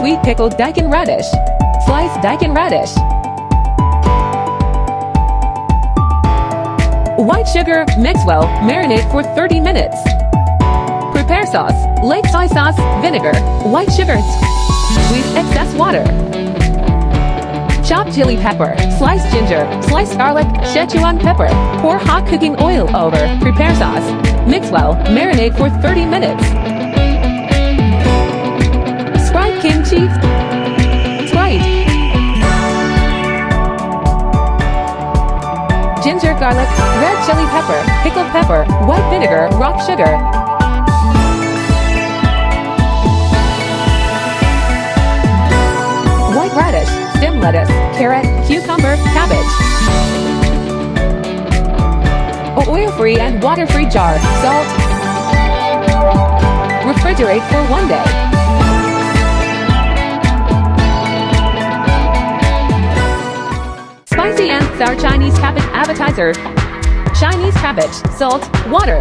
sweet pickled Daikon radish. Slice Daikon radish. White sugar, mix well, marinate for 30 minutes. Prepare sauce, light soy sauce, vinegar, white sugar. Squeeze excess water. Chopped chili pepper, sliced ginger, sliced garlic, Szechuan pepper. Pour hot cooking oil over. Prepare sauce. Mix well, marinate for 30 minutes. Sprite Kimchi. Sprite. Ginger, garlic, red chili pepper, pickled pepper, white vinegar, rock sugar. White radish, stem lettuce, carrot, cucumber, cabbage. Oil-free and water-free jar, salt. Refrigerate for 1 day. Spicy and sour Chinese cabbage appetizer. Chinese cabbage, salt, water.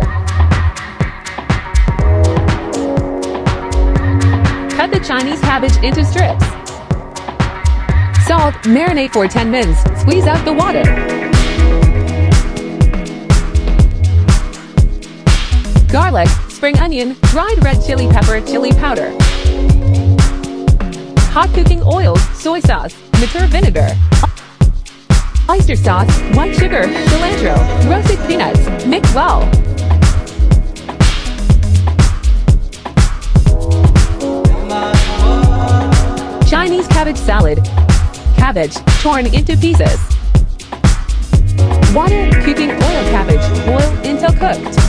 Cut the Chinese cabbage into strips. Salt, marinate for 10 minutes, squeeze out the water. Garlic, spring onion, dried red chili pepper, chili powder. Hot cooking oil, soy sauce, mature vinegar. Oyster sauce, white sugar, cilantro, roasted peanuts, mix well. Chinese cabbage salad. Cabbage, torn into pieces. Water, cooking oil cabbage, boil until cooked.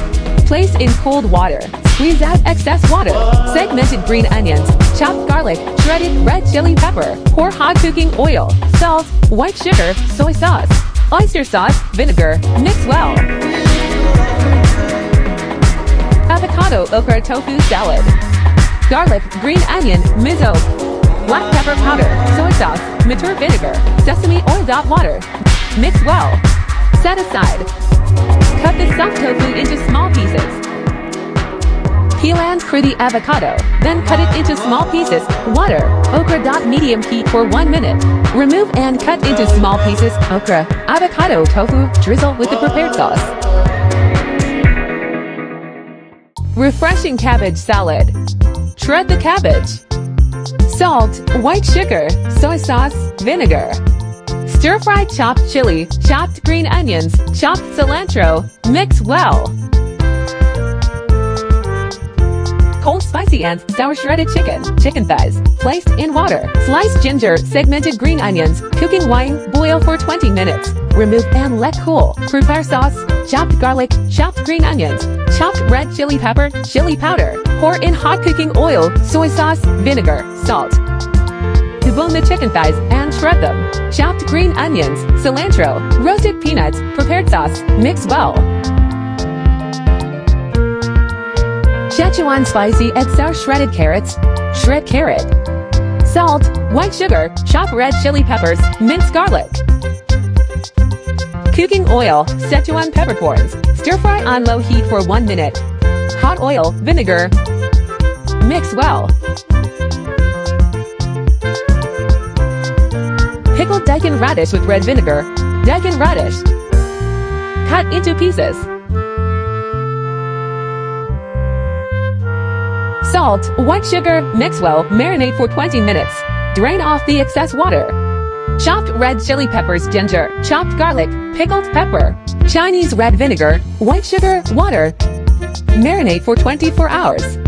Place in cold water. Squeeze out excess water. Segmented green onions, chopped garlic, shredded red chili pepper. Pour hot cooking oil, salt, white sugar, soy sauce, oyster sauce, vinegar. Mix well. Avocado okra tofu salad. Garlic, green onion, miso, black pepper powder, soy sauce, mature vinegar, sesame oil. Water. Mix well. Set aside. Cut the soft tofu into small pieces. Peel and core the avocado, then cut it into small pieces. Water. Okra. Medium heat for 1 minute. Remove and cut into small pieces. Okra, avocado, tofu. Drizzle with the prepared sauce. Refreshing cabbage salad. Shred the cabbage. Salt, white sugar, soy sauce, vinegar. Stir-fried chopped chili, chopped green onions, chopped cilantro. Mix well. Cold spicy and sour shredded chicken thighs, placed in water. Sliced ginger, segmented green onions, cooking wine, boil for 20 minutes. Remove and let cool. Prepare sauce, chopped garlic, chopped green onions, chopped red chili pepper, chili powder. Pour in hot cooking oil, soy sauce, vinegar, salt. Debone the chicken thighs and shred them. Chopped green onions, cilantro, roasted peanuts, prepared sauce. Mix well. Szechuan spicy and sour shredded carrots. Shred carrot. Salt, white sugar, chop red chili peppers, mince garlic. Cooking oil, Szechuan peppercorns. Stir fry on low heat for 1 minute. Hot oil, vinegar. Mix well. Pickled Daikon radish with red vinegar. Daikon radish. Cut into pieces. Salt, white sugar, mix well, marinate for 20 minutes. Drain off the excess water. Chopped red chili peppers, ginger, chopped garlic, pickled pepper, Chinese red vinegar, white sugar, water. Marinate for 24 hours.